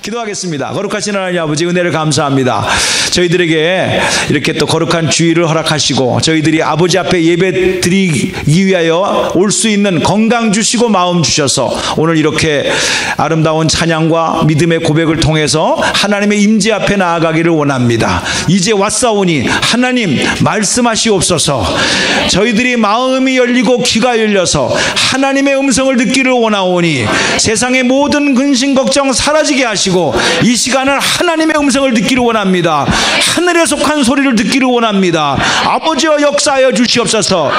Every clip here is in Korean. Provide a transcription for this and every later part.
기도하겠습니다. 거룩하신 하나님 아버지, 은혜를 감사합니다. 저희들에게 이렇게 또 거룩한 주일을 허락하시고 저희들이 아버지 앞에 예배 드리기 위하여 올 수 있는 건강 주시고 마음 주셔서 오늘 이렇게 아름다운 찬양과 믿음의 고백을 통해서 하나님의 임재 앞에 나아가기를 원합니다. 이제 왔사오니 하나님 말씀하시옵소서. 저희들이 마음이 열리고 귀가 열려서 하나님의 음성을 듣기를 원하오니 세상의 모든 근심 걱정 사라지게 하시고 이 시간은 하나님의 음성을 듣기를 원합니다. 하늘에 속한 소리를 듣기를 원합니다. 아버지여 역사하여 주시옵소서.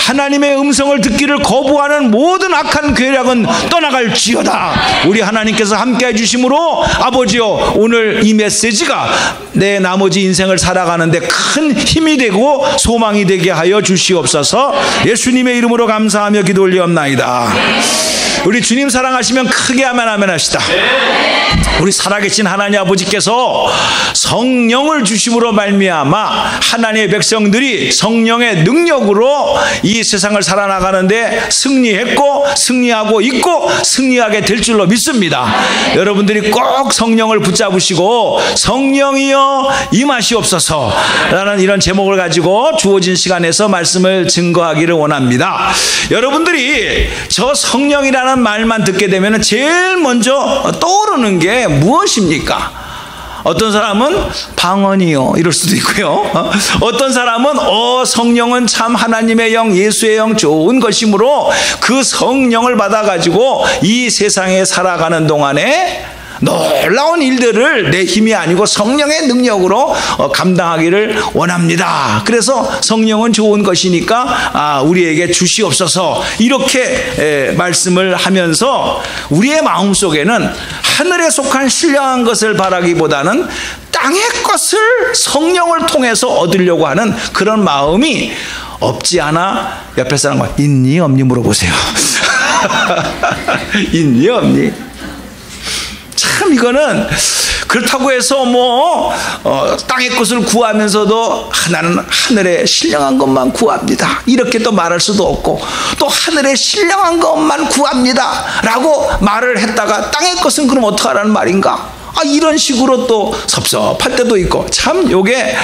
하나님의 음성을 듣기를 거부하는 모든 악한 괴력은 떠나갈지어다. 우리 하나님께서 함께 해주심으로 아버지여 오늘 이 메시지가 내 나머지 인생을 살아가는데 큰 힘이 되고 소망이 되게 하여 주시옵소서. 예수님의 이름으로 감사하며 기도 올리옵나이다. 우리 주님 사랑하시면 크게 아멘 아멘 하시다. 우리 살아계신 하나님 아버지께서 성령을 주심으로 말미암아 하나님의 백성들이 성령의 능력으로 이 세상을 살아나가는데 승리했고 승리하고 있고 승리하게 될 줄로 믿습니다. 여러분들이 꼭 성령을 붙잡으시고 성령이여 임하시옵소서 라는 이런 제목을 가지고 주어진 시간에서 말씀을 증거하기를 원합니다. 여러분들이 저 성령이라는 말만 듣게 되면 제일 먼저 떠오르는 게 무엇입니까? 어떤 사람은 방언이요 이럴 수도 있고요. 어떤 사람은 성령은 참 하나님의 영 예수의 영 좋은 것이므로 그 성령을 받아가지고 이 세상에 살아가는 동안에 놀라운 일들을 내 힘이 아니고 성령의 능력으로 감당하기를 원합니다. 그래서 성령은 좋은 것이니까 우리에게 주시옵소서 이렇게 말씀을 하면서 우리의 마음속에는 하늘에 속한 신령한 것을 바라기보다는 땅의 것을 성령을 통해서 얻으려고 하는 그런 마음이 없지 않아 옆에 사람과 있니 없니 물어보세요. 있니 없니? 참 이거는 그렇다고 해서 땅의 것을 구하면서도 나는 하늘에 신령한 것만 구합니다 이렇게 또 말할 수도 없고 또 하늘에 신령한 것만 구합니다 라고 말을 했다가 땅의 것은 그럼 어떡하라는 말인가? 이런 식으로 또 섭섭할 때도 있고 참 요게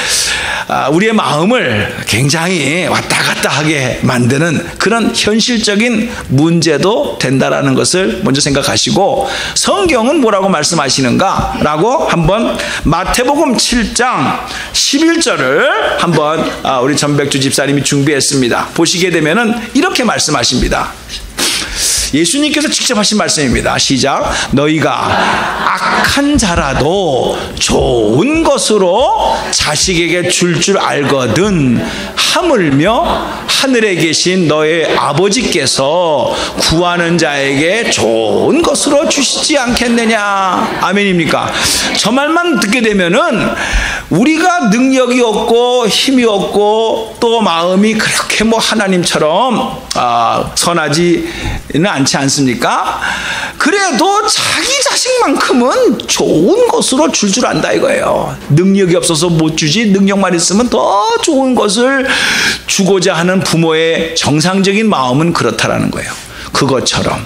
우리의 마음을 굉장히 왔다 갔다 하게 만드는 그런 현실적인 문제도 된다라는 것을 먼저 생각하시고 성경은 뭐라고 말씀하시는가 라고 한번 마태복음 7장 11절을 한번 우리 전백주 집사님이 준비했습니다. 보시게 되면은 이렇게 말씀하십니다. 예수님께서 직접 하신 말씀입니다. 시작. 너희가 악한 자라도 좋은 것으로 자식에게 줄 줄 알거든 하물며 하늘에 계신 너의 아버지께서 구하는 자에게 좋은 것으로 주시지 않겠느냐. 아멘입니까? 저 말만 듣게 되면은 우리가 능력이 없고 힘이 없고 또 마음이 그렇게 하나님처럼 선하지는 않지 않습니까? 그래도 자기 자식만큼은 좋은 것으로 줄 줄 안다 이거예요. 능력이 없어서 못 주지 능력만 있으면 더 좋은 것을 주고자 하는 부모의 정상적인 마음은 그렇다라는 거예요. 그것처럼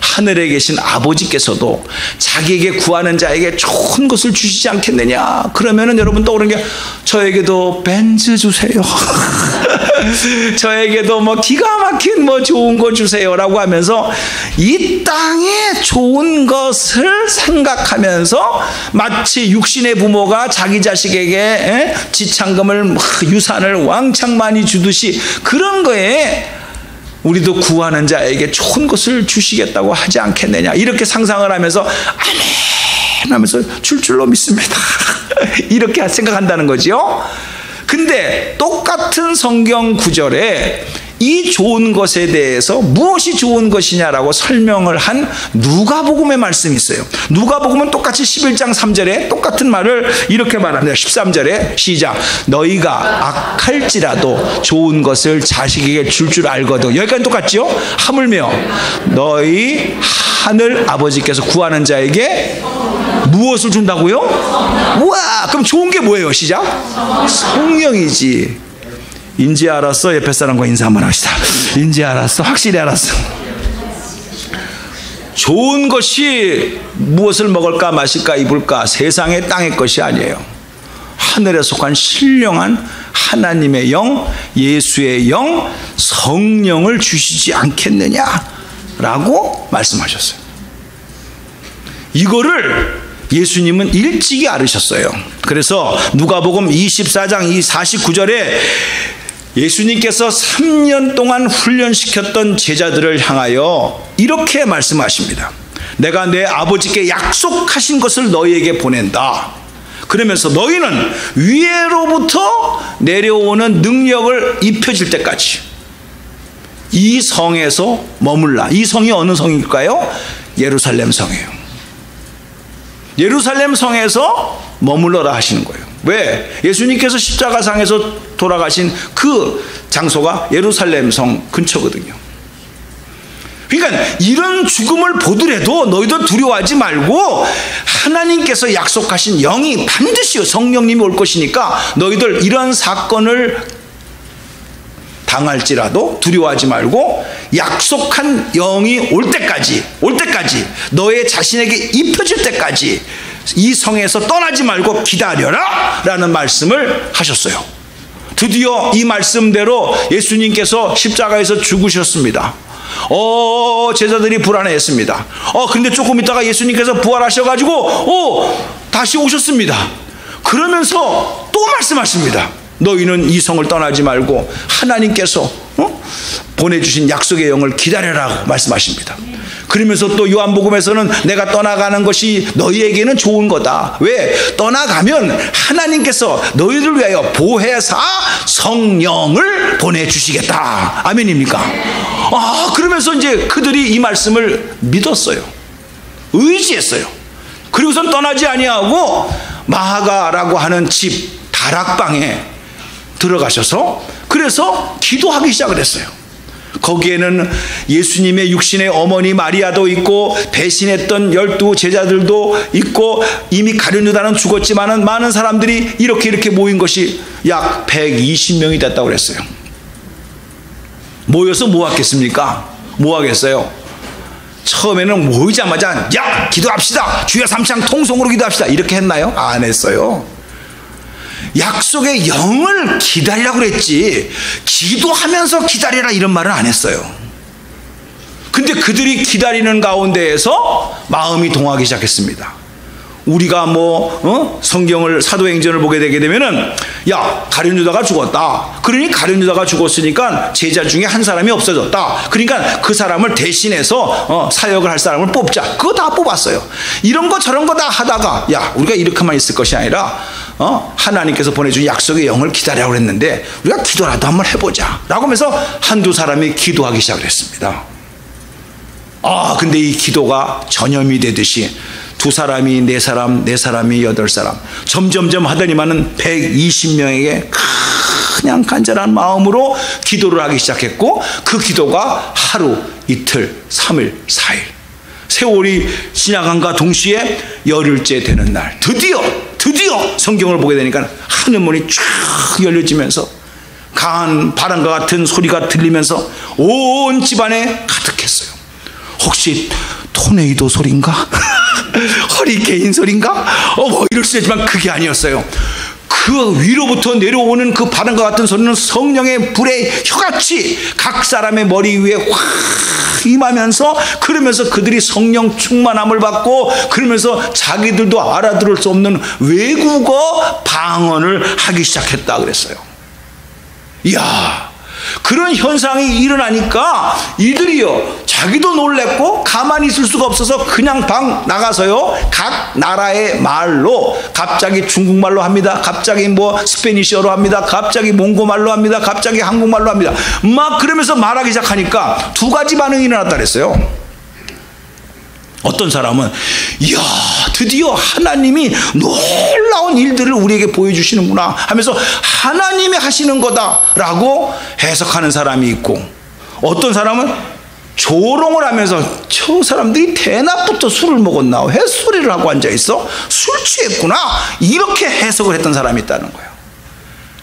하늘에 계신 아버지께서도 자기에게 구하는 자에게 좋은 것을 주시지 않겠느냐. 그러면은 여러분 떠오르는 게 저에게도 벤츠 주세요. 저에게도 기가 막힌 좋은 거 주세요 라고 하면서 이 땅에 좋은 것을 생각하면서 마치 육신의 부모가 자기 자식에게 지창금을 유산을 왕창 많이 주듯이 그런 거에 우리도 구하는 자에게 좋은 것을 주시겠다고 하지 않겠느냐 이렇게 상상을 하면서 아멘 하면서 줄 줄로 믿습니다. 이렇게 생각한다는 거지요. 근데 똑같은 성경 구절에 이 좋은 것에 대해서 무엇이 좋은 것이냐라고 설명을 한 누가복음의 말씀이 있어요. 누가복음은 똑같이 11장 3절에 똑같은 말을 이렇게 말합니다. 13절에 시작. 너희가 악할지라도 좋은 것을 자식에게 줄 줄 알거든. 여기까지 똑같죠? 하물며 너희 하늘 아버지께서 구하는 자에게 무엇을 준다고요? 우와, 그럼 좋은 게 뭐예요? 시작. 성령이지. 인지 알았어? 옆에 사람과 인사 한번 합시다. 인지 알았어? 확실히 알았어? 좋은 것이 무엇을 먹을까 마실까 입을까 세상의 땅의 것이 아니에요. 하늘에 속한 신령한 하나님의 영, 예수의 영, 성령을 주시지 않겠느냐라고 말씀하셨어요. 이거를 예수님은 일찍이 알으셨어요. 그래서 누가복음 24장 49절에 예수님께서 3년 동안 훈련시켰던 제자들을 향하여 이렇게 말씀하십니다. 내가 내 아버지께 약속하신 것을 너희에게 보낸다. 그러면서 너희는 위로부터 내려오는 능력을 입혀질 때까지 이 성에서 머물라. 이 성이 어느 성일까요? 예루살렘 성이에요. 예루살렘 성에서 머물러라 하시는 거예요. 왜? 예수님께서 십자가상에서 돌아가신 그 장소가 예루살렘 성 근처거든요. 그러니까 이런 죽음을 보더라도 너희도 두려워하지 말고 하나님께서 약속하신 영이 반드시 성령님이 올 것이니까 너희들 이런 사건을 당할지라도 두려워하지 말고 약속한 영이 올 때까지 너의 자신에게 입혀질 때까지 이 성에서 떠나지 말고 기다려라 라는 말씀을 하셨어요. 드디어 이 말씀대로 예수님께서 십자가에서 죽으셨습니다. 제자들이 불안해했습니다. 근데 조금 있다가 예수님께서 부활하셔가지고 다시 오셨습니다. 그러면서 또 말씀하십니다. 너희는 이 성을 떠나지 말고 하나님께서 보내주신 약속의 영을 기다려라고 말씀하십니다. 그러면서 또 요한복음에서는 내가 떠나가는 것이 너희에게는 좋은 거다. 왜? 떠나가면 하나님께서 너희를 위하여 보혜사 성령을 보내주시겠다. 아멘입니까? 그러면서 이제 그들이 이 말씀을 믿었어요. 의지했어요. 그리고선 떠나지 아니하고 마하가라고 하는 집 다락방에 들어가셔서 그래서 기도하기 시작을 했어요. 거기에는 예수님의 육신의 어머니 마리아도 있고 배신했던 12 제자들도 있고 이미 가룟 유다는 죽었지만은 많은 사람들이 이렇게 모인 것이 약 120명이 됐다고 그랬어요. 모여서 뭐 하겠습니까? 뭐 하겠어요? 처음에는 모이자마자 야 기도합시다. 주여 삼창 통성으로 기도합시다. 이렇게 했나요? 안 했어요. 약속의 영을 기다리라고 그랬지 기도하면서 기다리라 이런 말은 안 했어요. 근데 그들이 기다리는 가운데에서 마음이 동하기 시작했습니다. 우리가 성경을 사도행전을 보게 되게 되면은 야 가룟 유다가 죽었다. 그러니 가룟 유다가 죽었으니까 제자 중에 한 사람이 없어졌다. 그러니까 그 사람을 대신해서 사역을 할 사람을 뽑자. 그거 다 뽑았어요. 이런 거 저런 거 다 하다가 야 우리가 이렇게만 있을 것이 아니라 하나님께서 보내준 약속의 영을 기다리라고 했는데 우리가 기도라도 한번 해보자 라고 하면서 한두 사람이 기도하기 시작을 했습니다. 근데 이 기도가 전염이 되듯이 2사람이 4사람, 4사람이 8사람 점점점 하더니만은 120명에게 그냥 간절한 마음으로 기도를 하기 시작했고 그 기도가 하루, 이틀, 3일, 4일 세월이 지나간과 동시에 열흘째 되는 날 드디어 성경을 보게 되니까 하늘문이 쫙 열려지면서 강한 바람과 같은 소리가 들리면서 온 집안에 가득했어요. 혹시 토네이도 소리인가? 허리케인 소리인가? 이럴 수 있지만 그게 아니었어요. 그 위로부터 내려오는 그 바람과 같은 소리는 성령의 불의 혀같이 각 사람의 머리 위에 확 임하면서 그러면서 그들이 성령 충만함을 받고 그러면서 자기들도 알아들을 수 없는 외국어 방언을 하기 시작했다 그랬어요. 이야, 그런 현상이 일어나니까 이들이요 자기도 놀랬고 가만히 있을 수가 없어서 그냥 방 나가서요 각 나라의 말로 갑자기 중국말로 합니다. 갑자기 스페니쉬어로 합니다. 갑자기 몽고말로 합니다. 갑자기 한국말로 합니다. 막 그러면서 말하기 시작하니까 2가지 반응이 일어났다 그랬어요. 어떤 사람은 이야 드디어 하나님이 놀라운 일들을 우리에게 보여주시는구나 하면서 하나님이 하시는 거다라고 해석하는 사람이 있고 어떤 사람은 조롱을 하면서 저 사람들이 대낮부터 술을 먹었나 햇소리를 하고 앉아있어 술 취했구나 이렇게 해석을 했던 사람이 있다는 거예요.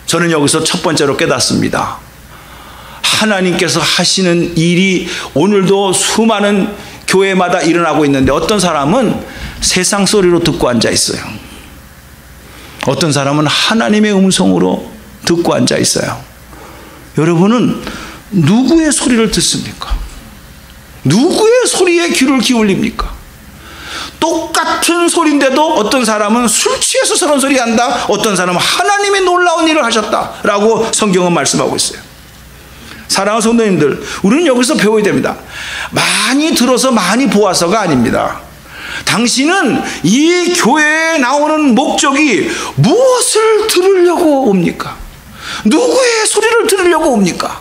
저는 여기서 첫 번째로 깨닫습니다. 하나님께서 하시는 일이 오늘도 수많은 교회마다 일어나고 있는데 어떤 사람은 세상 소리로 듣고 앉아 있어요. 어떤 사람은 하나님의 음성으로 듣고 앉아 있어요. 여러분은 누구의 소리를 듣습니까? 누구의 소리에 귀를 기울입니까? 똑같은 소리인데도 어떤 사람은 술 취해서 저런 소리 한다, 어떤 사람은 하나님의 놀라운 일을 하셨다라고 성경은 말씀하고 있어요. 사랑하는 성도님들, 우리는 여기서 배워야 됩니다. 많이 들어서 많이 보아서가 아닙니다. 당신은 이 교회에 나오는 목적이 무엇을 들으려고 옵니까? 누구의 소리를 들으려고 옵니까?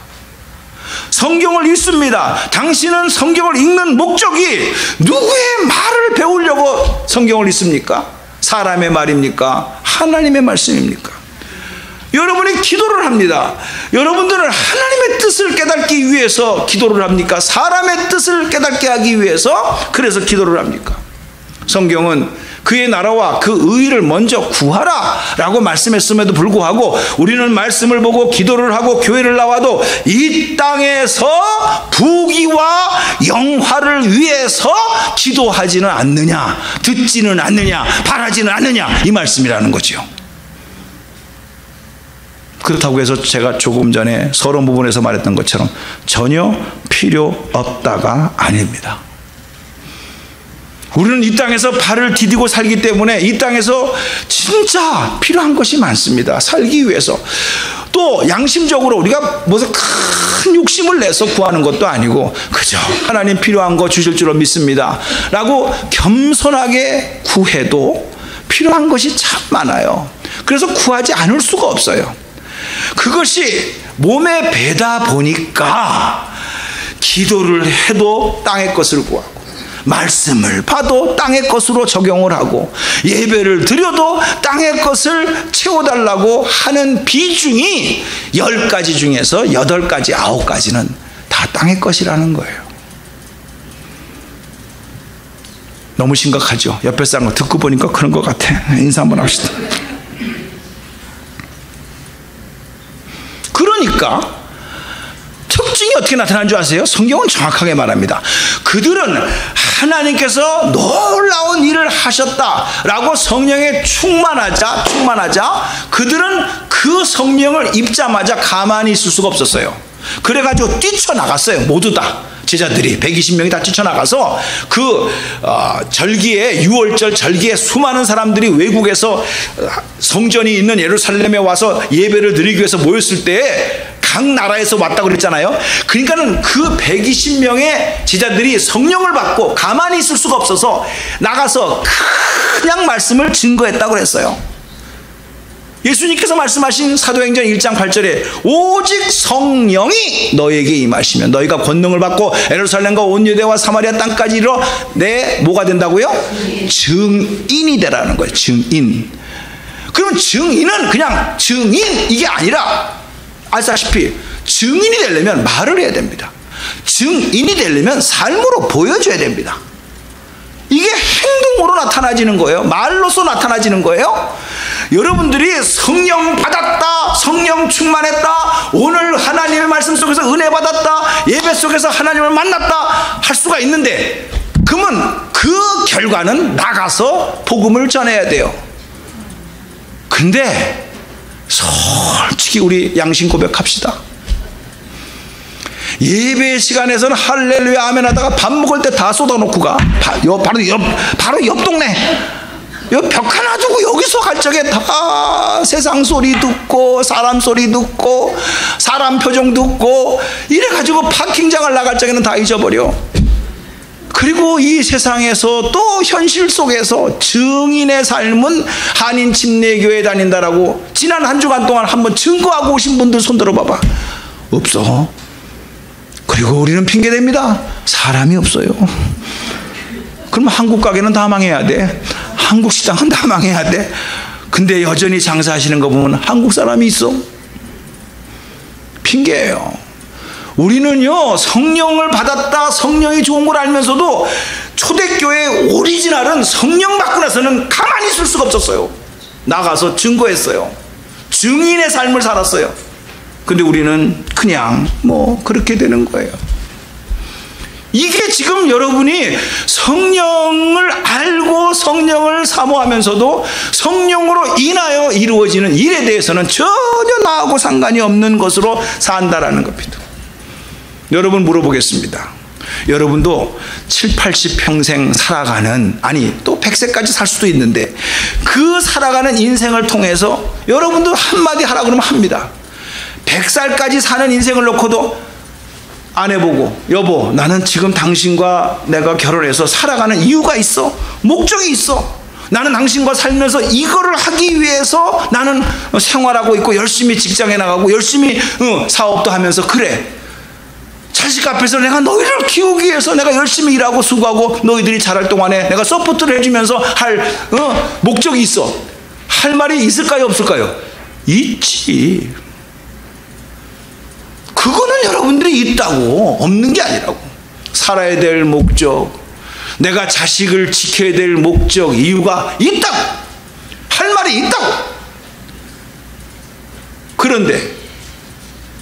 성경을 읽습니다. 당신은 성경을 읽는 목적이 누구의 말을 배우려고 성경을 읽습니까? 사람의 말입니까? 하나님의 말씀입니까? 여러분이 기도를 합니다. 여러분들은 하나님의 뜻을 깨닫기 위해서 기도를 합니까? 사람의 뜻을 깨닫게 하기 위해서 그래서 기도를 합니까? 성경은 그의 나라와 그 의의를 먼저 구하라 라고 말씀했음에도 불구하고 우리는 말씀을 보고 기도를 하고 교회를 나와도 이 땅에서 부귀와 영화를 위해서 기도하지는 않느냐, 듣지는 않느냐, 바라지는 않느냐, 이 말씀이라는 거죠. 그렇다고 해서 제가 조금 전에 서론 부분에서 말했던 것처럼 전혀 필요 없다가 아닙니다. 우리는 이 땅에서 발을 디디고 살기 때문에 이 땅에서 진짜 필요한 것이 많습니다. 살기 위해서. 또 양심적으로 우리가 무슨 큰 욕심을 내서 구하는 것도 아니고 그저 하나님 필요한 거 주실 줄로 믿습니다 라고 겸손하게 구해도 필요한 것이 참 많아요. 그래서 구하지 않을 수가 없어요. 그것이 몸에 배다 보니까 기도를 해도 땅의 것을 구하고 말씀을 봐도 땅의 것으로 적용을 하고 예배를 드려도 땅의 것을 채워달라고 하는 비중이 10가지 중에서 8가지, 9가지는 다 땅의 것이라는 거예요. 너무 심각하죠. 옆에 사람 듣고 보니까 그런 것 같아. 인사 한번 합시다. 그러니까 특징이 어떻게 나타나는 줄 아세요? 성경은 정확하게 말합니다. 그들은 하나님께서 놀라운 일을 하셨다라고 성령에 충만하자 그들은 그 성령을 입자마자 가만히 있을 수가 없었어요. 그래가지고 뛰쳐나갔어요. 모두 다 제자들이 120명이 다 뛰쳐나가서 그 절기에, 유월절 절기에 수많은 사람들이 외국에서 성전이 있는 예루살렘에 와서 예배를 드리기 위해서 모였을 때에 각 나라에서 왔다고 그랬잖아요. 그러니까는 그 120명의 제자들이 성령을 받고 가만히 있을 수가 없어서 나가서 그냥 말씀을 증거했다고 그랬어요. 예수님께서 말씀하신 사도행전 1장 8절에 오직 성령이 너에게 임하시면 너희가 권능을 받고 예루살렘과 온 유대와 사마리아 땅까지 이르러 내 뭐가 된다고요? 증인이 되라는 거예요. 증인. 그럼 증인은 그냥 증인 이게 아니라 아시다시피 증인이 되려면 말을 해야 됩니다. 증인이 되려면 삶으로 보여줘야 됩니다. 이게 행동으로 나타나지는 거예요. 말로서 나타나지는 거예요. 여러분들이 성령 받았다, 성령 충만했다, 오늘 하나님의 말씀 속에서 은혜 받았다, 예배 속에서 하나님을 만났다 할 수가 있는데 그러면 그 결과는 나가서 복음을 전해야 돼요. 근데 솔직히 우리 양심 고백합시다. 예배 시간에서는 할렐루야 아멘 하다가 밥 먹을 때 다 쏟아놓고 가. 바로 옆 동네 벽 하나 두고 여기서 갈 적에 다 세상 소리 듣고 사람 소리 듣고 사람 표정 듣고 이래가지고 파킹장을 나갈 적에는 다 잊어버려. 그리고 이 세상에서 또 현실 속에서 증인의 삶은 한인 침례교회 다닌다라고 지난 한 주간 동안 한번 증거하고 오신 분들 손 들어봐봐. 없어. 그리고 우리는 핑계댑니다. 사람이 없어요. 그럼 한국 가게는 다 망해야 돼. 한국 시장은 다 망해야 돼. 근데 여전히 장사하시는 거 보면 한국 사람이 있어. 핑계예요. 우리는요 성령을 받았다, 성령이 좋은 걸 알면서도 초대교회의 오리지널은 성령 받고 나서는 가만히 있을 수가 없었어요. 나가서 증거했어요. 증인의 삶을 살았어요. 근데 우리는 그냥 뭐 그렇게 되는 거예요. 이게 지금 여러분이 성령을 알고 성령을 사모하면서도 성령으로 인하여 이루어지는 일에 대해서는 전혀 나하고 상관이 없는 것으로 산다라는 겁니다. 여러분 물어보겠습니다. 여러분도 7, 80평생 살아가는, 아니 또 100세까지 살 수도 있는데 그 살아가는 인생을 통해서 여러분도 한마디 하라 그러면 합니다. 100살까지 사는 인생을 놓고도 아내 보고, 여보 나는 지금 당신과 내가 결혼해서 살아가는 이유가 있어, 목적이 있어. 나는 당신과 살면서 이거를 하기 위해서 나는 생활하고 있고 열심히 직장에 나가고 열심히 사업도 하면서 그래. 자식 앞에서 내가 너희를 키우기 위해서 내가 열심히 일하고 수고하고 너희들이 자랄 동안에 내가 서포트를 해주면서 할 목적이 있어. 할 말이 있을까요 없을까요? 있지. 그거는 여러분들이 있다고, 없는 게 아니라고. 살아야 될 목적, 내가 자식을 지켜야 될 목적, 이유가 있다고. 할 말이 있다고. 그런데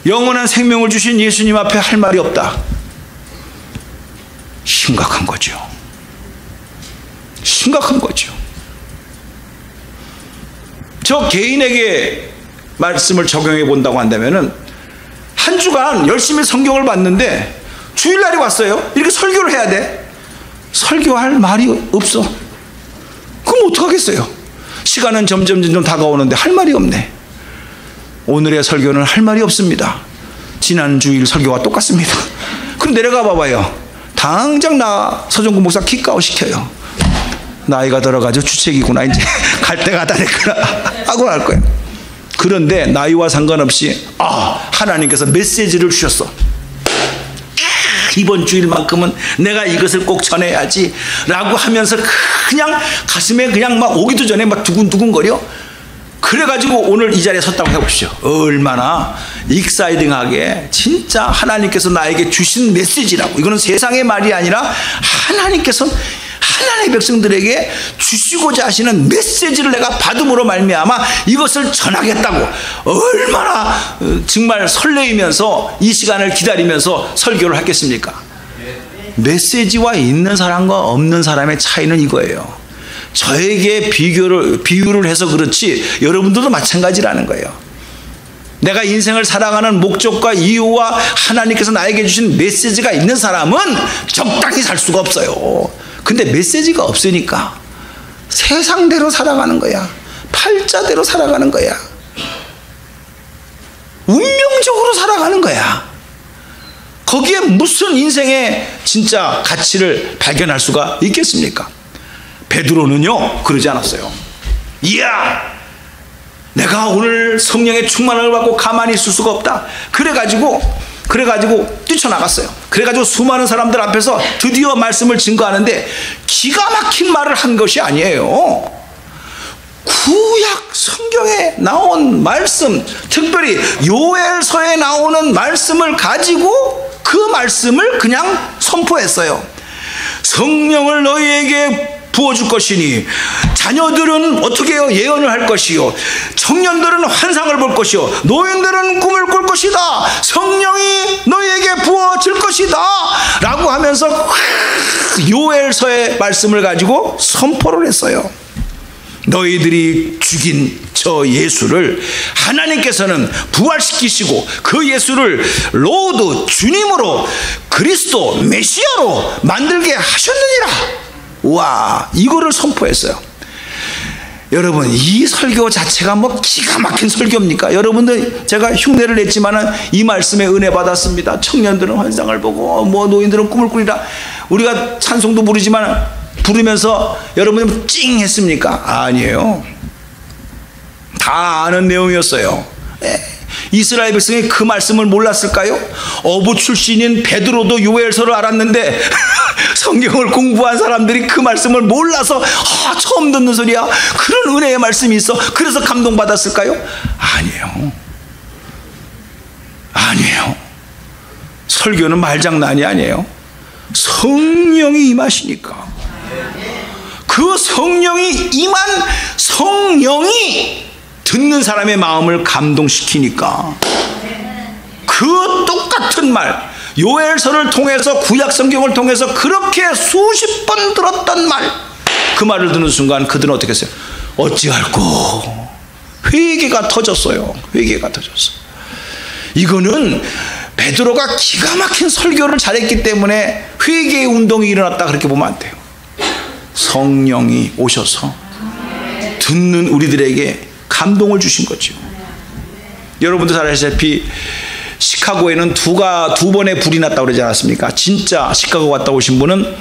영원한 생명을 주신 예수님 앞에 할 말이 없다. 심각한 거죠. 심각한 거죠. 저 개인에게 말씀을 적용해 본다고 한다면은 한 주간 열심히 성경을 봤는데 주일날이 왔어요. 이렇게 설교를 해야 돼. 설교할 말이 없어. 그럼 어떡하겠어요? 시간은 점점 다가오는데 할 말이 없네. 오늘의 설교는 할 말이 없습니다. 지난 주일 설교와 똑같습니다. 그럼 내려가 봐봐요. 당장 나 서정구 목사 킥아웃 시켜요. 나이가 들어가지고 주책이구나, 이제 갈 때가 다 됐구나 하고 할 거예요. 그런데 나이와 상관없이 하나님께서 메시지를 주셨어. 이번 주일만큼은 내가 이것을 꼭 전해야지 라고 하면서 그냥 가슴에 그냥 막 오기도 전에 막 두근두근거려. 그래가지고 오늘 이 자리에 섰다고 해보십시오. 얼마나 익사이딩하게 진짜 하나님께서 나에게 주신 메시지라고. 이거는 세상의 말이 아니라 하나님께서 하나님의 백성들에게 주시고자 하시는 메시지를 내가 받음으로 말미암아 이것을 전하겠다고 얼마나 정말 설레이면서 이 시간을 기다리면서 설교를 하겠습니까? 메시지와 있는 사람과 없는 사람의 차이는 이거예요. 저에게 비유를 해서 그렇지 여러분들도 마찬가지라는 거예요. 내가 인생을 살아가는 목적과 이유와 하나님께서 나에게 주신 메시지가 있는 사람은 적당히 살 수가 없어요. 근데 메시지가 없으니까 세상대로 살아가는 거야. 팔자대로 살아가는 거야. 운명적으로 살아가는 거야. 거기에 무슨 인생의 진짜 가치를 발견할 수가 있겠습니까? 베드로는요 그러지 않았어요. 이야, 내가 오늘 성령의 충만을 받고 가만히 있을 수가 없다. 그래가지고 뛰쳐나갔어요. 그래가지고 수많은 사람들 앞에서 드디어 말씀을 증거하는데 기가 막힌 말을 한 것이 아니에요. 구약 성경에 나온 말씀, 특별히 요엘서에 나오는 말씀을 가지고 그 말씀을 그냥 선포했어요. 성령을 너희에게 부어줄 것이니 자녀들은 어떻게 해요? 예언을 할 것이요, 청년들은 환상을 볼 것이요, 노인들은 꿈을 꿀 것이다. 성령이 너희에게 부어질 것이다 라고 하면서 요엘서의 말씀을 가지고 선포를 했어요. 너희들이 죽인 저 예수를 하나님께서는 부활시키시고 그 예수를 로드 주님으로 그리스도 메시아로 만들게 하셨느니라. 와, 이거를 선포했어요. 여러분, 이 설교 자체가 뭐 기가 막힌 설교입니까? 여러분들, 제가 흉내를 냈지만은 이 말씀에 은혜 받았습니다. 청년들은 환상을 보고 뭐 노인들은 꿈을 꾸리라. 우리가 찬송도 부르지만 부르면서 여러분 찡 했습니까? 아니에요. 다 아는 내용이었어요. 이스라엘 백성이 그 말씀을 몰랐을까요? 어부 출신인 베드로도 요엘서를 알았는데 성경을 공부한 사람들이 그 말씀을 몰라서 처음 듣는 소리야. 그런 은혜의 말씀이 있어. 그래서 감동받았을까요? 아니에요. 아니에요. 설교는 말장난이 아니에요. 성령이 임하시니까, 그 성령이 임한 성령이 듣는 사람의 마음을 감동시키니까 그 똑같은 말, 요엘서를 통해서 구약 성경을 통해서 그렇게 수십 번 들었던 말, 그 말을 듣는 순간 그들은 어떻게 했어요? 어찌할꼬 회개가 터졌어요. 회개가 터졌어요. 이거는 베드로가 기가 막힌 설교를 잘했기 때문에 회개의 운동이 일어났다 그렇게 보면 안 돼요. 성령이 오셔서 듣는 우리들에게 감동을 주신 거죠. 여러분도 잘 아시다시피 시카고에는 두 번의 불이 났다고 그러지 않았습니까? 진짜 시카고 갔다 오신 분은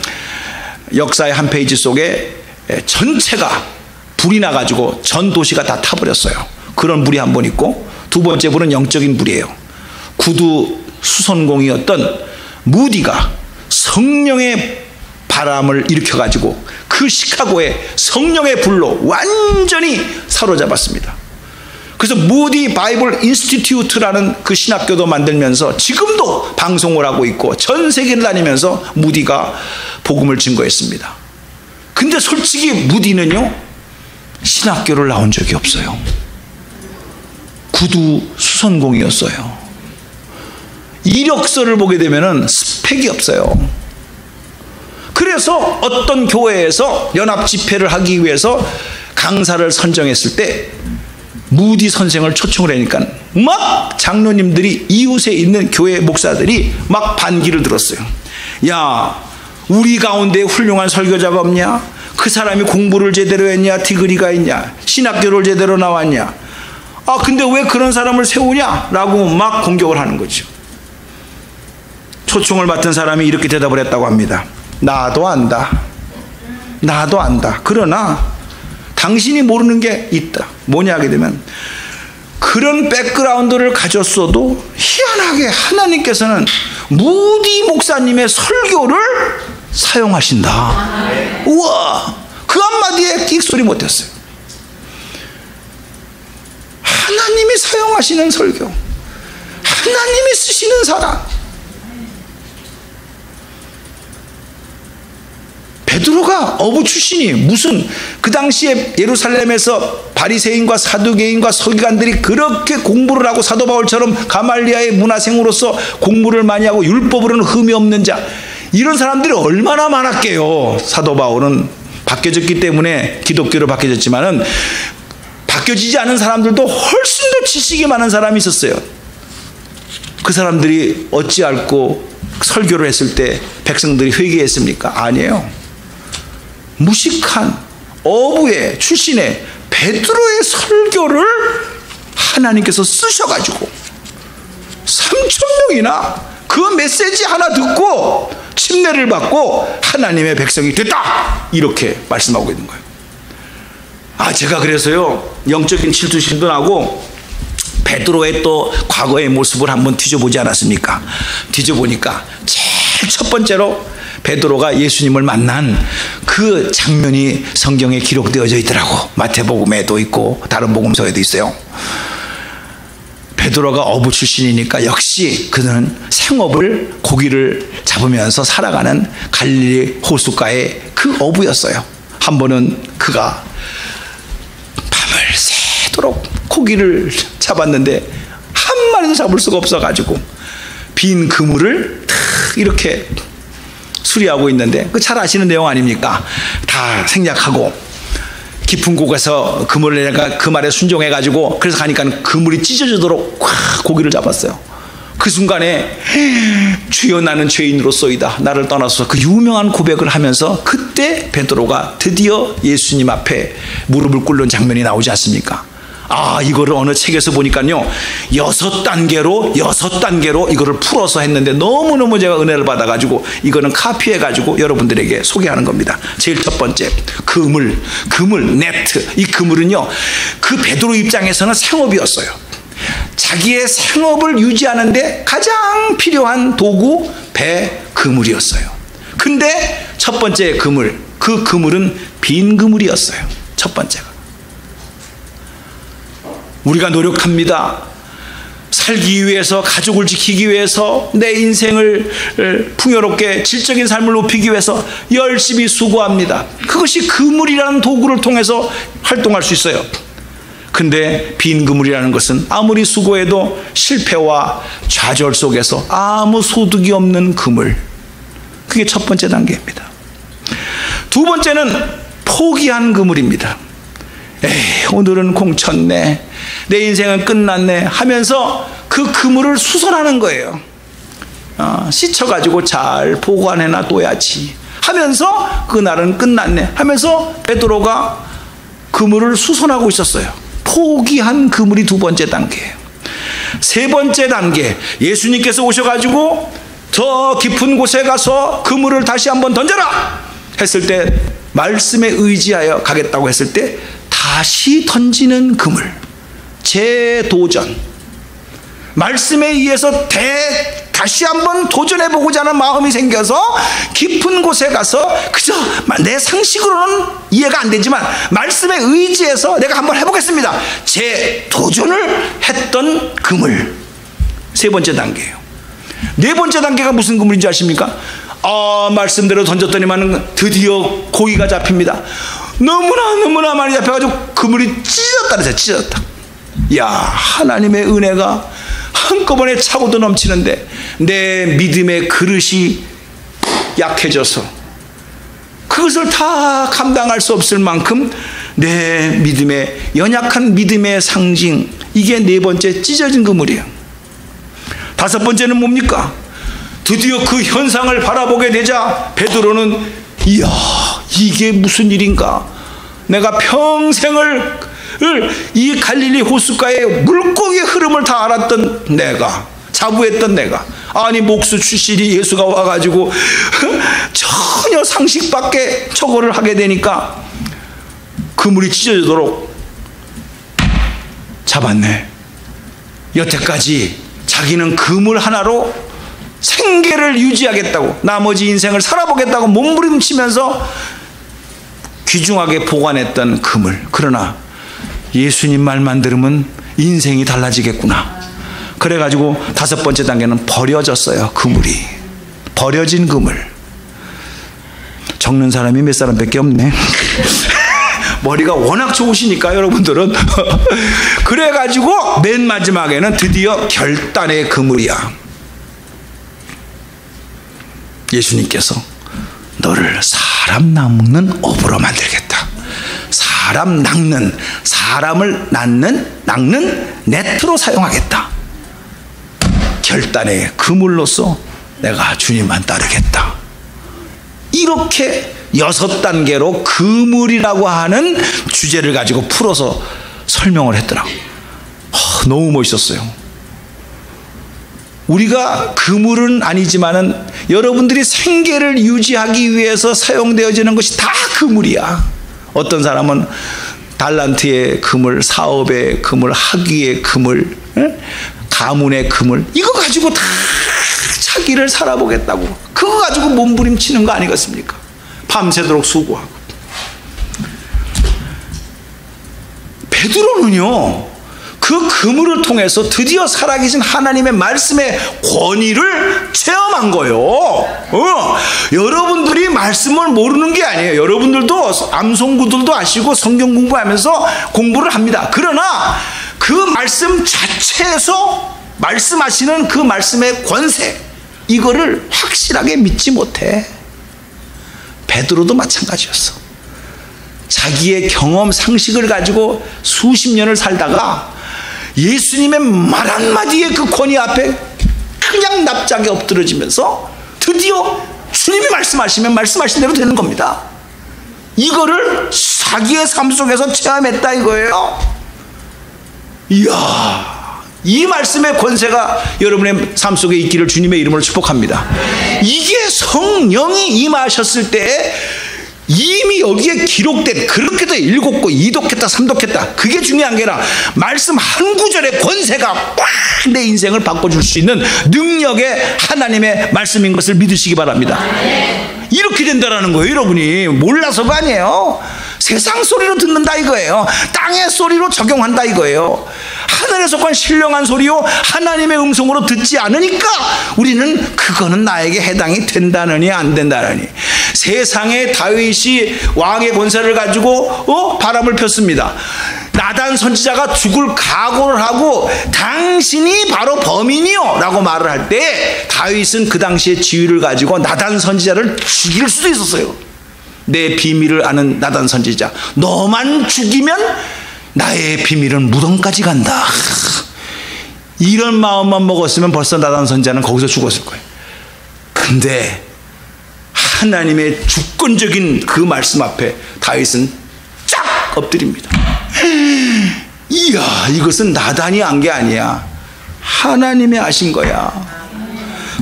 역사의 한 페이지 속에 전체가 불이 나가지고 전 도시가 다 타버렸어요. 그런 불이 한 번 있고, 두 번째 불은 영적인 불이에요. 구두 수선공이었던 무디가 성령의 바람을 일으켜가지고 그 시카고에 성령의 불로 완전히 사로잡았습니다. 그래서 무디 바이블 인스티튜트라는 그 신학교도 만들면서 지금도 방송을 하고 있고 전 세계를 다니면서 무디가 복음을 증거했습니다. 근데 솔직히 무디는요, 신학교를 나온 적이 없어요. 구두 수선공이었어요. 이력서를 보게 되면은 스펙이 없어요. 그래서 어떤 교회에서 연합 집회를 하기 위해서 강사를 선정했을 때 무디 선생을 초청을 하니까 막 장로님들이, 이웃에 있는 교회 목사들이 막 반기를 들었어요. 야, 우리 가운데 훌륭한 설교자가 없냐? 그 사람이 공부를 제대로 했냐? 디그리가 있냐? 신학교를 제대로 나왔냐? 아, 근데 왜 그런 사람을 세우냐? 라고 막 공격을 하는 거죠. 초청을 받은 사람이 이렇게 대답을 했다고 합니다. 나도 안다. 나도 안다. 그러나 당신이 모르는 게 있다. 뭐냐 하게 되면, 그런 백그라운드를 가졌어도 희한하게 하나님께서는 무디 목사님의 설교를 사용하신다. 우와, 그 한마디에 끽소리 못했어요. 하나님이 사용하시는 설교, 하나님이 쓰시는 사람. 베드로가 어부 출신이 무슨, 그 당시에 예루살렘에서 바리새인과 사두개인과 서기관들이 그렇게 공부를 하고 사도 바울처럼 가말리아의 문화생으로서 공부를 많이 하고 율법으로는 흠이 없는 자, 이런 사람들이 얼마나 많았게요. 사도 바울은 바뀌어졌기 때문에 기독교로 바뀌어졌지만은 바뀌어지지 않은 사람들도 훨씬 더 지식이 많은 사람이 있었어요. 그 사람들이 어찌 알고 설교를 했을 때 백성들이 회개했습니까? 아니에요. 무식한 어부의 출신의 베드로의 설교를 하나님께서 쓰셔가지고 3,000명이나 그 메시지 하나 듣고 침례를 받고 하나님의 백성이 됐다, 이렇게 말씀하고 있는 거예요. 아, 제가 그래서요, 영적인 질투심도 나고 베드로의 또 과거의 모습을 한번 뒤져보지 않았습니까? 뒤져보니까 제일 첫 번째로 베드로가 예수님을 만난 그 장면이 성경에 기록되어져 있더라고. 마태복음에도 있고 다른 복음서에도 있어요. 베드로가 어부 출신이니까 역시 그는 생업을, 고기를 잡으면서 살아가는 갈릴리 호숫가의 그 어부였어요. 한 번은 그가 밤을 새도록 고기를 잡았는데 한 마리도 잡을 수가 없어가지고 빈 그물을 탁 이렇게 수리하고 있는데, 그 잘 아시는 내용 아닙니까? 다 생략하고 깊은 곳에서 그물을 내가 그 말에 순종해가지고, 그래서 가니까 그물이 찢어지도록 꽉 고기를 잡았어요. 그 순간에 주여 나는 죄인으로소이다, 나를 떠나서, 그 유명한 고백을 하면서 그때 베드로가 드디어 예수님 앞에 무릎을 꿇는 장면이 나오지 않습니까? 아, 이거를 어느 책에서 보니까요, 6단계로 이거를 풀어서 했는데 너무너무 제가 은혜를 받아가지고 이거는 카피해가지고 여러분들에게 소개하는 겁니다. 제일 첫 번째, 그물, 네트. 이 그물은요, 그 베드로 입장에서는 생업이었어요. 자기의 생업을 유지하는데 가장 필요한 도구, 배, 그물이었어요. 근데 첫 번째 그물, 그 그물은 빈 그물이었어요. 첫 번째가. 우리가 노력합니다. 살기 위해서, 가족을 지키기 위해서, 내 인생을 풍요롭게 질적인 삶을 높이기 위해서 열심히 수고합니다. 그것이 그물이라는 도구를 통해서 활동할 수 있어요. 근데 빈 그물이라는 것은 아무리 수고해도 실패와 좌절 속에서 아무 소득이 없는 그물. 그게 첫 번째 단계입니다. 두 번째는 포기한 그물입니다. 에이, 오늘은 공쳤네, 내 인생은 끝났네 하면서 그 그물을 수선하는 거예요. 씻어가지고 잘 보관해놔 둬야지 하면서 그날은 끝났네 하면서 베드로가 그물을 수선하고 있었어요. 포기한 그물이 두 번째 단계예요. 세 번째 단계, 예수님께서 오셔가지고 더 깊은 곳에 가서 그물을 다시 한번 던져라 했을 때, 말씀에 의지하여 가겠다고 했을 때 다시 던지는 그물, 재도전. 말씀에 의해서 다시 한번 도전해보고자 하는 마음이 생겨서 깊은 곳에 가서 그저 내 상식으로는 이해가 안 되지만 말씀에 의지해서 내가 한번 해보겠습니다, 재도전을 했던 그물. 세 번째 단계예요. 네 번째 단계가 무슨 그물인지 아십니까? 말씀대로 던졌더니만 드디어 고기가 잡힙니다. 너무나 많이 잡혀가지고 그물이 찢어졌다 그랬어요. 찢어졌다. 야, 하나님의 은혜가 한꺼번에 차고도 넘치는데 내 믿음의 그릇이 약해져서 그것을 다 감당할 수 없을 만큼 내 믿음의 연약한 믿음의 상징, 이게 네 번째 찢어진 그물이에요. 다섯 번째는 뭡니까? 드디어 그 현상을 바라보게 되자 베드로는 이야, 이게 무슨 일인가? 내가 평생을 이 갈릴리 호숫가의 물고기의 흐름을 다 알았던 내가, 자부했던 내가, 아니 목수 출신이 예수가 와가지고 전혀 상식 밖에 저거를 하게 되니까 그물이 찢어지도록 잡았네. 여태까지 자기는 그물 하나로 생계를 유지하겠다고, 나머지 인생을 살아보겠다고 몸부림치면서 귀중하게 보관했던 그물, 그러나 예수님 말만 들으면 인생이 달라지겠구나. 그래가지고 다섯 번째 단계는 버려졌어요. 그물이 버려진 그물. 적는 사람이 몇 사람밖에 없네. 머리가 워낙 좋으시니까 여러분들은. 그래가지고 맨 마지막에는 드디어 결단의 그물이야. 예수님께서 너를 사람 낚는 어부로 만들겠다. 사람을 낚는 네트로 사용하겠다. 결단의 그물로서 내가 주님만 따르겠다. 이렇게 6단계로 그물이라고 하는 주제를 가지고 풀어서 설명을 했더라고요. 너무 멋있었어요. 우리가 그물은 아니지만은 여러분들이 생계를 유지하기 위해서 사용되어지는 것이 다 그물이야. 어떤 사람은 달란트의 그물, 사업의 그물, 학위의 그물, 가문의 그물, 이거 가지고 다 자기를 살아보겠다고 그거 가지고 몸부림치는 거 아니겠습니까? 밤새도록 수고하고. 베드로는요, 그 그물을 통해서 드디어 살아계신 하나님의 말씀의 권위를 체험한 거예요. 여러분들이 말씀을 모르는 게 아니에요. 여러분들도 암송구들도 아시고 성경 공부하면서 공부를 합니다. 그러나 그 말씀 자체에서 말씀하시는 그 말씀의 권세, 이거를 확실하게 믿지 못해. 베드로도 마찬가지였어. 자기의 경험 상식을 가지고 수십 년을 살다가 예수님의 말 한마디의 그 권위 앞에 그냥 납작에 엎드러지면서 드디어 주님이 말씀하시면 말씀하신 대로 되는 겁니다. 이거를 자기의 삶 속에서 체험했다 이거예요. 이야, 이 말씀의 권세가 여러분의 삶 속에 있기를 주님의 이름으로 축복합니다. 이게 성령이 임하셨을 때 이미 여기에 기록된, 그렇게도 읽었고 이독했다 삼독했다, 그게 중요한 게 아니라 말씀 한 구절의 권세가 꽉 내 인생을 바꿔줄 수 있는 능력의 하나님의 말씀인 것을 믿으시기 바랍니다. 이렇게 된다라는 거예요. 여러분이 몰라서가 아니에요. 세상 소리로 듣는다 이거예요. 땅의 소리로 적용한다 이거예요. 하늘에 속한 신령한 소리요 하나님의 음성으로 듣지 않으니까 우리는 그거는 나에게 해당이 된다느니 안 된다느니. 세상의 다윗이 왕의 권세를 가지고 바람을 폈습니다. 나단 선지자가 죽을 각오를 하고 당신이 바로 범인이요 라고 말을 할 때 다윗은 그 당시에 지위를 가지고 나단 선지자를 죽일 수도 있었어요. 내 비밀을 아는 나단 선지자, 너만 죽이면 나의 비밀은 무덤까지 간다. 이런 마음만 먹었으면 벌써 나단 선지자는 거기서 죽었을 거예요. 근데 하나님의 주권적인 그 말씀 앞에 다윗은 쫙 엎드립니다. 이야, 이것은 나단이 한 게 아니야, 하나님이 하신 거야.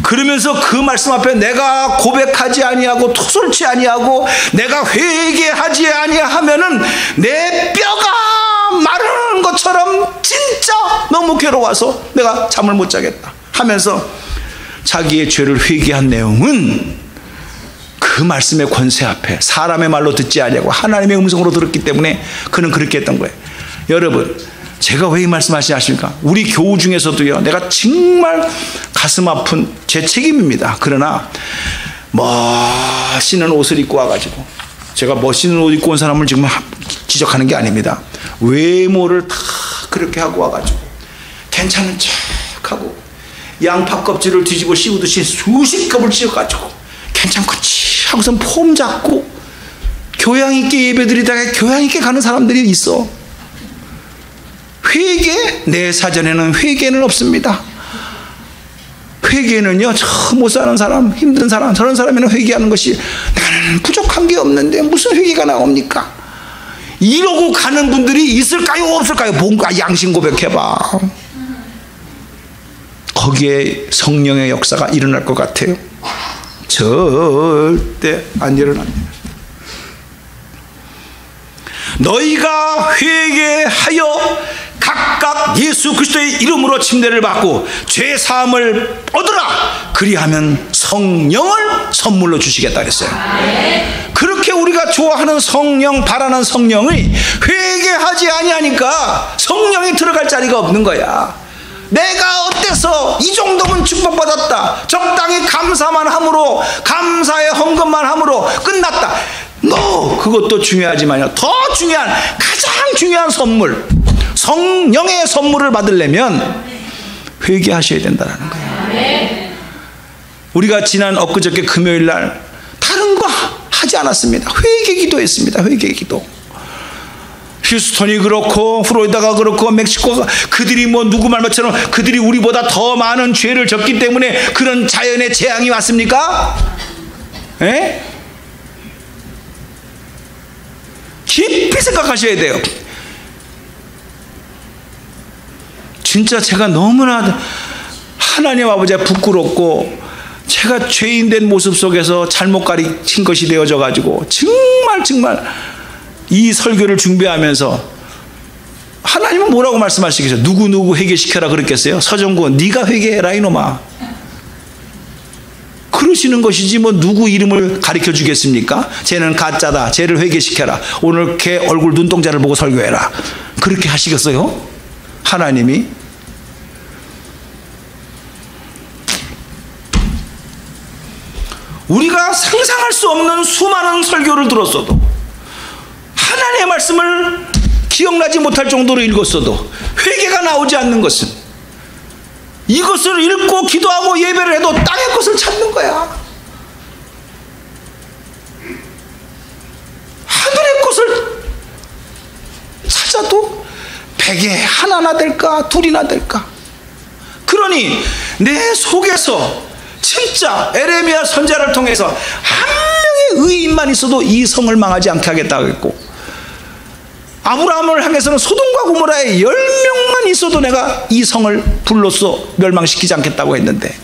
그러면서 그 말씀 앞에 내가 고백하지 아니하고 토설치 아니하고 내가 회개하지 아니하면은 내 뼈가 마르는 것처럼 진짜 너무 괴로워서 내가 잠을 못 자겠다 하면서 자기의 죄를 회개한 내용은 그 말씀의 권세 앞에 사람의 말로 듣지 아니하고 하나님의 음성으로 들었기 때문에 그는 그렇게 했던 거예요. 여러분, 제가 왜 이 말씀하시냐 하십니까? 우리 교우 중에서도요, 내가 정말 가슴 아픈 제 책임입니다. 그러나 멋있는 옷을 입고 와가지고, 제가 멋있는 옷 입고 온 사람을 지금 지적하는 게 아닙니다. 외모를 다 그렇게 하고 와가지고 괜찮은 척하고 양파 껍질을 뒤집어 씌우듯이 수십 겹을 씌워가지고 괜찮겠지 하고선 폼 잡고 교양 있게 예배드리다가 교양 있게 가는 사람들이 있어. 회개? 내 사전에는 회개는 없습니다. 회개는요, 저 못 사는 사람, 힘든 사람, 저런 사람에는 회개하는 것이 나는 부족한 게 없는데 무슨 회개가 나옵니까? 이러고 가는 분들이 있을까요, 없을까요? 뭔가 양심 고백해봐. 거기에 성령의 역사가 일어날 것 같아요. 절대 안 일어납니다. 너희가 회개하여 각각 예수 그리스도의 이름으로 침례를 받고 죄 사함을 얻으라. 그리하면 성령을 선물로 주시겠다 그랬어요. 그렇게 우리가 좋아하는 성령, 바라는 성령이 회개하지 아니하니까 성령이 들어갈 자리가 없는 거야. 내가 어때서 이 정도면 축복받았다, 적당히 감사만 함으로, 감사의 헌금만 함으로 끝났다. 그것도 중요하지만요, 더 중요한, 가장 중요한 선물, 성령의 선물을 받으려면 회개하셔야 된다는 거예요. 우리가 지난 엊그저께 금요일 날 다른 거 하지 않았습니다. 회개 기도했습니다. 회개 기도. 휴스턴이 그렇고 플로리다가 그렇고 멕시코가, 그들이 뭐 누구 말처럼 그들이 우리보다 더 많은 죄를 졌기 때문에 그런 자연의 재앙이 왔습니까? 에? 깊이 생각하셔야 돼요. 진짜 제가 너무나 하나님 아버지가 부끄럽고 제가 죄인된 모습 속에서 잘못 가르친 것이 되어져 가지고 정말 이 설교를 준비하면서 하나님은 뭐라고 말씀하시겠어요? 누구 회개시켜라 그랬겠어요? 서정구 네가 회개해라 이놈아. 그러시는 것이지 뭐 누구 이름을 가르쳐 주겠습니까? 쟤는 가짜다, 쟤를 회개시켜라, 오늘 걔 얼굴 눈동자를 보고 설교해라, 그렇게 하시겠어요? 하나님이? 우리가 상상할 수 없는 수많은 설교를 들었어도, 하나님의 말씀을 기억나지 못할 정도로 읽었어도 회개가 나오지 않는 것은, 이것을 읽고 기도하고 예배를 해도 땅의 것을 찾는 거야. 하늘의 것을 찾아도 100에 하나나 될까 둘이나 될까. 그러니 내 속에서 진짜 에레미야 선지자를 통해서 한 명의 의인만 있어도 이 성을 망하지 않게 하겠다고 했고, 아브라함을 향해서는 소돔과 고모라에 10명만 있어도 내가 이 성을 불로써 멸망시키지 않겠다고 했는데,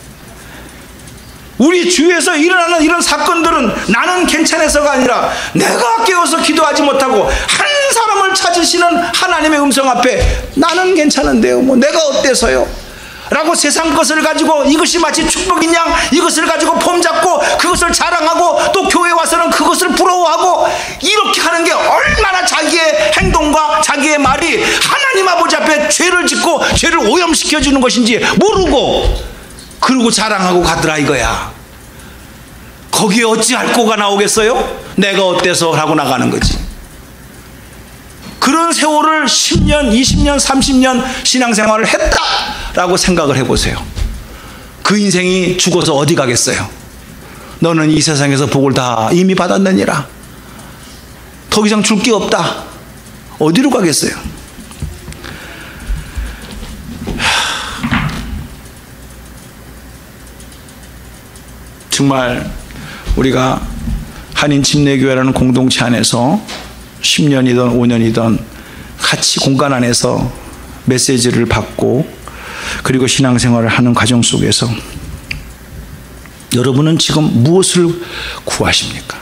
우리 주위에서 일어나는 이런 사건들은 나는 괜찮아서가 아니라 내가 깨어서 기도하지 못하고 한 사람을 찾으시는 하나님의 음성 앞에 나는 괜찮은데요, 뭐 내가 어때서요? 라고 세상 것을 가지고 이것이 마치 축복인 양 이것을 가지고 폼 잡고 그것을 자랑하고 또 교회 와서는 그것을 부러워하고 이렇게 하는 게 얼마나 자기의 행동과 자기의 말이 하나님 아버지 앞에 죄를 짓고 죄를 오염시켜주는 것인지 모르고 그러고 자랑하고 가더라 이거야. 거기에 어찌 할 거가 나오겠어요? 내가 어때서 하고 나가는 거지. 그런 세월을 10년, 20년, 30년 신앙생활을 했다라고 생각을 해보세요. 그 인생이 죽어서 어디 가겠어요? 너는 이 세상에서 복을 다 이미 받았느니라. 더 이상 줄 게 없다. 어디로 가겠어요? 정말 우리가 한인 침례교회라는 공동체 안에서 10년이든 5년이든 같이 공간 안에서 메시지를 받고 그리고 신앙생활을 하는 과정 속에서 여러분은 지금 무엇을 구하십니까?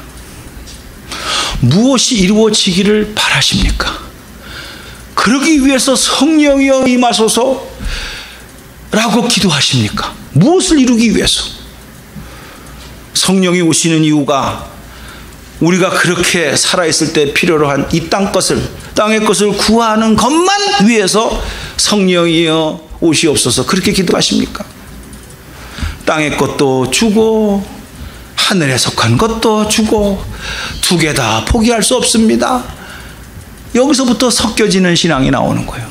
무엇이 이루어지기를 바라십니까? 그러기 위해서 성령이여 임하소서 라고 기도하십니까? 무엇을 이루기 위해서? 성령이 오시는 이유가 우리가 그렇게 살아있을 때 필요로 한 이 땅의 것을 구하는 것만 위해서 성령이여 오시옵소서 그렇게 기도하십니까? 땅의 것도 주고 하늘에 속한 것도 주고 두 개 다 포기할 수 없습니다. 여기서부터 섞여지는 신앙이 나오는 거예요.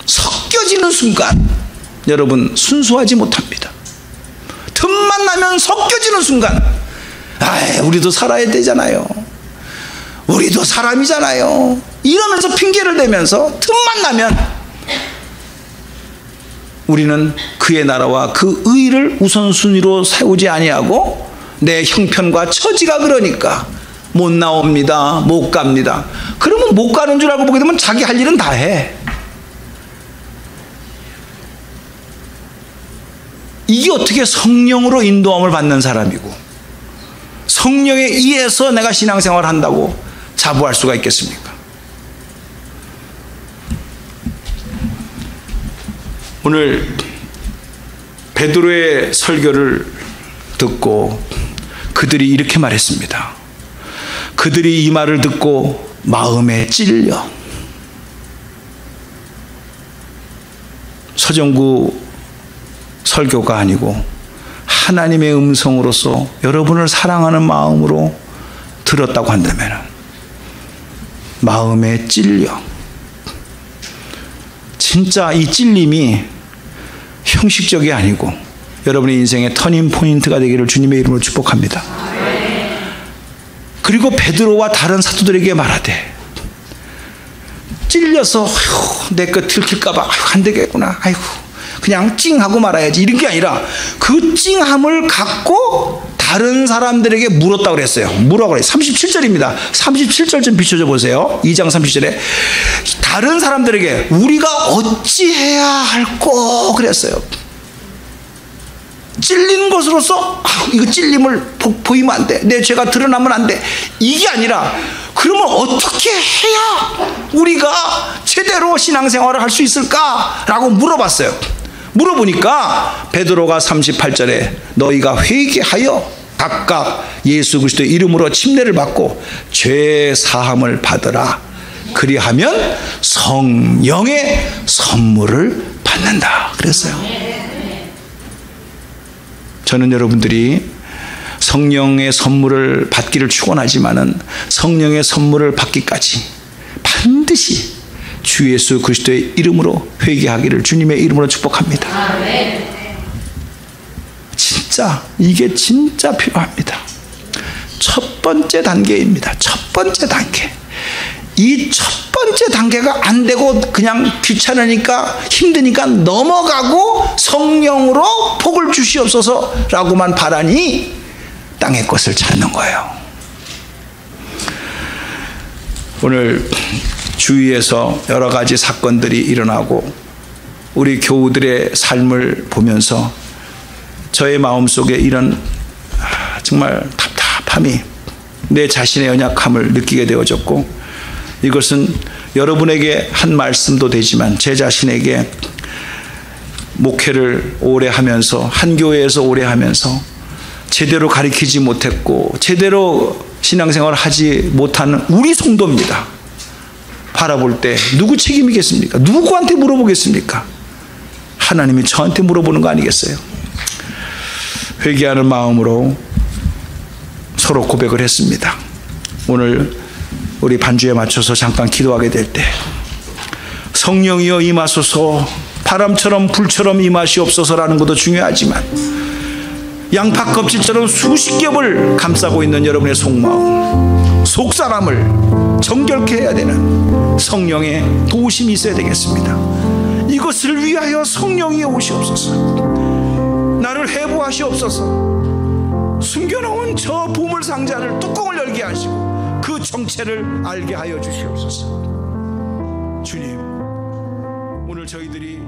섞여지는 순간 여러분 순수하지 못합니다. 틈만 나면 섞여지는 순간 우리도 살아야 되잖아요. 우리도 사람이잖아요. 이러면서 핑계를 대면서 틈만 나면 우리는 그의 나라와 그 의를 우선순위로 세우지 아니하고 내 형편과 처지가 그러니까 못 나옵니다. 못 갑니다. 그러면 못 가는 줄 알고 보게 되면 자기 할 일은 다 해. 이게 어떻게 성령으로 인도함을 받는 사람이고 성령에 의해서 내가 신앙생활을 한다고 자부할 수가 있겠습니까? 오늘 베드로의 설교를 듣고 그들이 이렇게 말했습니다. 그들이 이 말을 듣고 마음에 찔려. 서정구 설교가 아니고 하나님의 음성으로서 여러분을 사랑하는 마음으로 들었다고 한다면 마음에 찔려. 진짜 이 찔림이 형식적이 아니고 여러분의 인생의 터닝 포인트가 되기를 주님의 이름으로 축복합니다. 그리고 베드로와 다른 사도들에게 말하되 찔려서 내 것 들킬까봐 안 되겠구나. 그냥 찡하고 말아야지 이런 게 아니라 그 찡함을 갖고 다른 사람들에게 물었다고 그랬어요. 뭐라고 그래요? 37절입니다. 37절 좀 비춰줘 보세요. 2장 37절에 다른 사람들에게 우리가 어찌해야 할꼬 그랬어요. 찔린 것으로서 이거 찔림을 보이면 안 돼. 내 죄가 드러나면 안 돼. 이게 아니라 그러면 어떻게 해야 우리가 제대로 신앙생활을 할 수 있을까라고 물어봤어요. 물어보니까 베드로가 38절에 너희가 회개하여 각각 예수 그리스도의 이름으로 침례를 받고 죄 사함을 받으라. 그리하면 성령의 선물을 받는다 그랬어요. 저는 여러분들이 성령의 선물을 받기를 축원하지만은 성령의 선물을 받기까지 반드시 주 예수 그리스도의 이름으로 회개하기를 주님의 이름으로 축복합니다. 진짜 이게 진짜 필요합니다. 첫 번째 단계입니다. 첫 번째 단계. 이 첫 번째 단계가 안 되고 그냥 귀찮으니까 힘드니까 넘어가고 성령으로 복을 주시옵소서라고만 바라니 땅의 것을 찾는 거예요. 오늘 주위에서 여러 가지 사건들이 일어나고 우리 교우들의 삶을 보면서 저의 마음속에 이런 정말 답답함이 내 자신의 연약함을 느끼게 되어졌고 이것은 여러분에게 한 말씀도 되지만 제 자신에게 목회를 오래 하면서 한 교회에서 오래 하면서 제대로 가르치지 못했고 제대로 신앙생활을 하지 못하는 우리 성도입니다. 바라볼 때 누구 책임이겠습니까? 누구한테 물어보겠습니까? 하나님이 저한테 물어보는 거 아니겠어요? 회개하는 마음으로 서로 고백을 했습니다. 오늘 우리 반주에 맞춰서 잠깐 기도하게 될 때 성령이여 임하소서, 바람처럼 불처럼 임하시옵소서라는 것도 중요하지만 양파 껍질처럼 수십 겹을 감싸고 있는 여러분의 속마음, 속사람을 정결케 해야 되는 성령의 도우심이 있어야 되겠습니다. 이것을 위하여 성령이 오시옵소서. 나를 해부하시옵소서. 숨겨놓은 저 보물상자를 뚜껑을 열게 하시고 그 정체를 알게 하여 주시옵소서. 주님, 오늘 저희들이